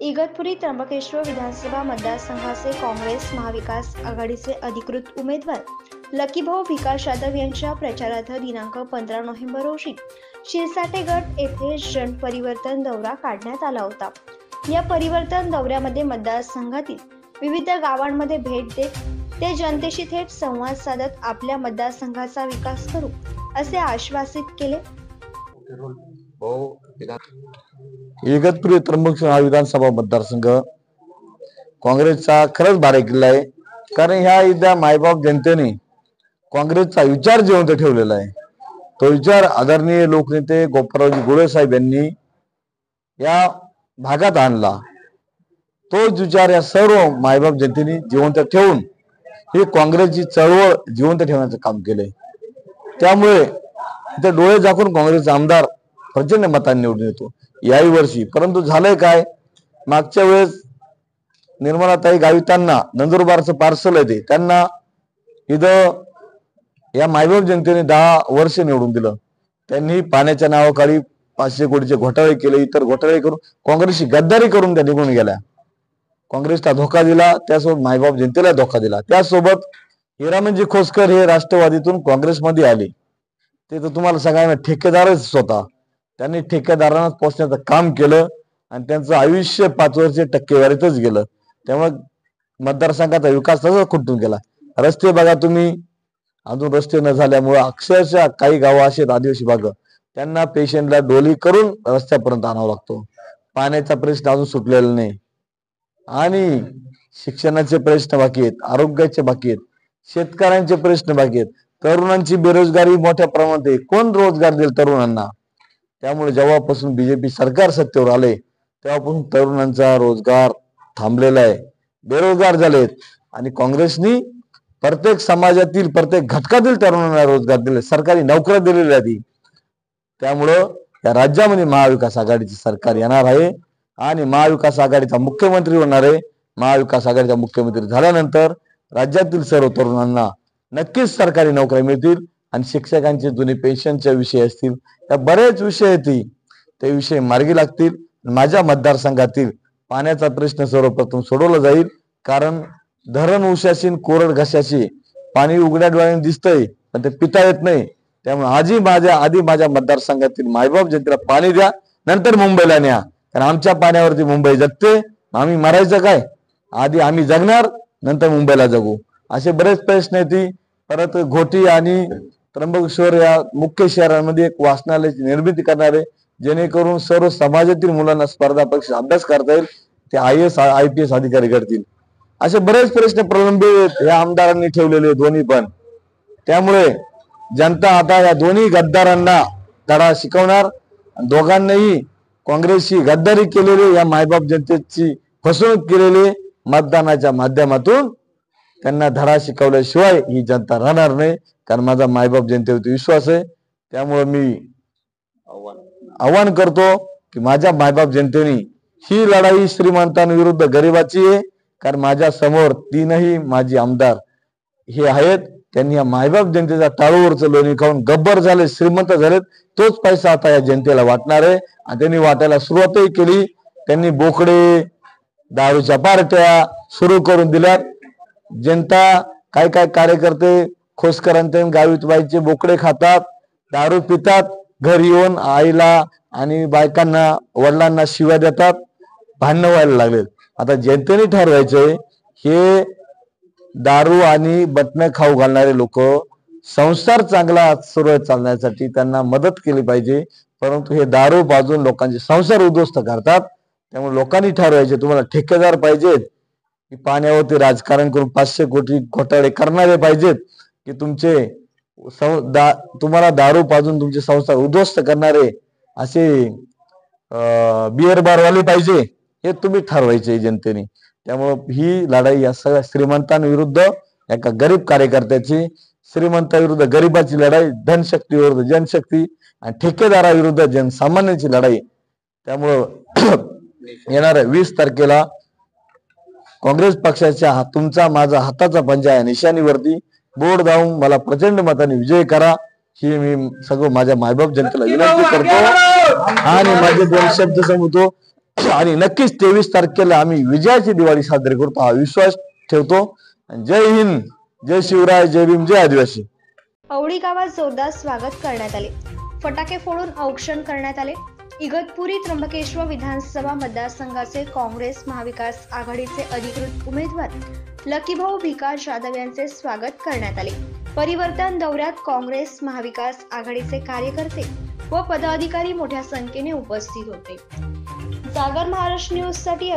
इगतपुरी त्र्यंबकेश्वर विधानसभा मतदारसंघाचे काँग्रेस महाविकास आघाडीचे अधिकृत उमेदवार लकीभाऊ विकास जाधव यांच्या प्रचारार्थ दिनांक 15 नोव्हेंबर रोजी शिरसाटे गट येथे जनपरिवर्तन दौरा काढण्यात आला होता। या परिवर्तन दौऱ्यामध्ये मतदारसंघातील विविध गावांमध्ये भेट देत ते जनतेशी थेट संवाद साधत आपल्या मतदारसंघाचा विकास करू असे आश्वासित केले। इगतपुरी त्र्यंबकेश्वर विधानसभा मतदारसंघ काँग्रेसचा खरंच बालेकिल्ला आहे, कारण ह्या इथल्या मायबाप जनतेने काँग्रेसचा विचार जिवंत ठेवलेला आहे। तो विचार आदरणीय लोकनेते गोपाळरावजी गोळे साहेब यांनी या भागात आणला। तोच विचार या सर्व मायबाप जनतेने जिवंत ठेवून ही काँग्रेसची चळवळ जिवंत ठेवण्याचं काम केलंय। त्यामुळे इथे डोळे झाकून काँग्रेसचा आमदार प्रचंड मतांनी निवडून येतो याही वर्षी। परंतु झालंय काय, मागच्या वेळेस निर्मलाताई गावितांना नंदुरबारचं पार्सल आहे, त्यांना इथं या मायबाप जनतेने 10 वर्ष निवडून दिलं। त्यांनी पाण्याच्या नावाखाली 500 कोटीचे घोटाळे केले, इतर घोटाळे करून काँग्रेसची गद्दारी करून त्या निघून गेल्या। काँग्रेसला धोका दिला, त्यासोबत मायबाप जनतेला धोका दिला। त्यासोबत हिरामनजी खोसकर हे राष्ट्रवादीतून काँग्रेसमध्ये आले, ते तर तुम्हाला सगळ्यांना ठेकेदारच स्वतः। त्यांनी ठेकेदारांना पोचण्याचं काम केलं आणि त्यांचं आयुष्य 5 वर्ष टक्केवारीतच गेलं। त्यामुळे मतदारसंघाचा विकास तसाच खुंटून गेला। रस्ते बघा तुम्ही, अजून रस्ते न झाल्यामुळे अक्षरशः काही गावं असे आदिवासी भाग त्यांना पेशंटला डोली करून रस्त्यापर्यंत आणावा लागतो। पाण्याचा प्रश्न अजून सुटलेला नाही आणि शिक्षणाचे प्रश्न बाकी आहेत, आरोग्याचे बाकी आहेत, शेतकऱ्यांचे प्रश्न बाकी आहेत, तरुणांची बेरोजगारी मोठ्या प्रमाणात आहे। कोण रोजगार देईल तरुणांना? त्यामुळे जेव्हापासून बीजेपी सरकार सत्तेवर आले तेव्हापासून तरुणांचा रोजगार थांबलेला आहे, बेरोजगार झालेत। आणि काँग्रेसनी प्रत्येक समाजातील प्रत्येक घटकातील तरुणांना रोजगार दिले, सरकारी नोकऱ्या दिलेल्या आहेत। त्यामुळं या राज्यामध्ये महाविकास आघाडीचे सरकार येणार आहे आणि महाविकास आघाडीचा मुख्यमंत्री होणार आहे। महाविकास आघाडीचा मुख्यमंत्री झाल्यानंतर राज्यातील सर्व तरुणांना नक्कीच सरकारी नोकऱ्या मिळतील आणि शिक्षकांचे जुने पेन्शनचे विषय असतील, या बरेच विषय आहेत, ते विषय मार्गी लागतील। माझ्या मतदारसंघातील पाण्याचा प्रश्न सर्वप्रथम सोडवला जाईल, कारण धरण उशाशीन कोरड घशाशी पाणी उघड्या डोळ्याने दिसतंय पण ते पिता येत नाही। त्यामुळे आधी माझ्या मतदारसंघातील मायबाप जनतेला पाणी द्या, नंतर मुंबईला न्या, कारण आमच्या पाण्यावरती मुंबई जगते। आम्ही मरायचं काय? आधी आम्ही जगणार, नंतर मुंबईला जगू, असे बरेच प्रश्न आहेत। परत घोटी आणि त्र्यंबकेश्वर या मुख्य शहरांमध्ये एक वाचनालयाची निर्मिती करणार आहे, जेणेकरून सर्व समाजातील मुलांना स्पर्धा परीक्षा अभ्यास करता येईल, ते IAS IPS अधिकारी करतील। असे बरेच प्रश्न प्रलंबित या आमदारांनी ठेवलेले दोन्ही पण। त्यामुळे जनता आता या दोन्ही गद्दारांना धडा शिकवणार। दोघांनाही काँग्रेसची गद्दारी केलेली, या मायबाप जनतेची फसवणूक केलेली, मतदानाच्या माध्यमातून त्यांना धडा शिकवल्याशिवाय ही जनता राहणार नाही, कारण माझा मायबाप जनतेवरती विश्वास आहे। त्यामुळे मी आव्हान करतो की माझ्या मायबाप जनतेने ही लढाई श्रीमंतांविरुद्ध गरिबाची आहे, कारण माझ्या समोर 3ही माजी आमदार हे आहेत, त्यांनी या मायबाप जनतेचा टाळूवरचं लोणी खाऊन गब्बर झाले, श्रीमंत झालेत। तोच पैसा आता या जनतेला वाटणार आहे आणि त्यांनी वाटायला सुरुवातही केली। त्यांनी बोकडे, दारूच्या पार्ट्या सुरू करून दिल्यात। जनता काय कार्यकर्ते खोसकरांचे गावितबाईचे बोकडे खातात, दारू पितात, घरी येऊन आईला आणि बायकांना वडिलांना शिव्या देतात, भांडणं व्हायला लागलेत। आता जनतेने ठरवायचंय, हे दारू आणि बटणं खाऊ घालणारे लोक संसार चांगला सुरळीत चालण्यासाठी त्यांना मदत केली पाहिजे, परंतु हे दारू पाजून लोकांचे संसार उद्ध्वस्त करतात। त्यामुळे लोकांनी ठरवायचे, तुम्हाला ठेकेदार पाहिजेत की पाण्यावरती राजकारण करून 500 कोटी घोटाळे करणारे पाहिजेत, की तुम्हाला दारू पाजून तुमचे संसार उद्ध्वस्त करणारे असे बिअर बारवाले पाहिजे, हे तुम्ही ठरवायचे जनतेने। त्यामुळे ही लढाई या सगळ्या श्रीमंतांविरुद्ध एका गरीब कार्यकर्त्याची, श्रीमंताविरुद्ध गरीबाची लढाई, धनशक्ती विरुद्ध जनशक्ती आणि ठेकेदाराविरुद्ध जनसामान्यांची लढाई। त्यामुळं येणाऱ्या 20 तारखेला काँग्रेस पक्षाच्या तुमचा माझा हाताचा पंजा या निशाणीवरती बोर्ड दावून मला प्रचंड मताने विजय करा, ही मी सगळं माझ्या मायबाप जनतेला विनंती करतो। आणि माझे 2 शब्द सांगतो, आणि नक्कीच 23 तारखेला आम्ही विजयाची दिवाळी साजरी करतो हा विश्वास ठेवतो. जय हिंद, जय शिवराय, जय भीम, जय आदिवासी. औडी गावात जोरदार स्वागत करण्यात आले. फटाके फोडून औक्षण करण्यात आले. इगतपुरी त्र्यंबकेश्वर विधानसभा मतदारसंघाचे काँग्रेस महाविकास आघाडीचे अधिकृत उमेदवार लकीभाऊ भिकास जाधव यांचे स्वागत करण्यात आले. परिवर्तन दौऱ्यात काँग्रेस महाविकास आघाडीचे कार्यकर्ते व पदाधिकारी मोठ्या संख्येने उपस्थित होते. जागर महाराष्ट्र न्यूज साठी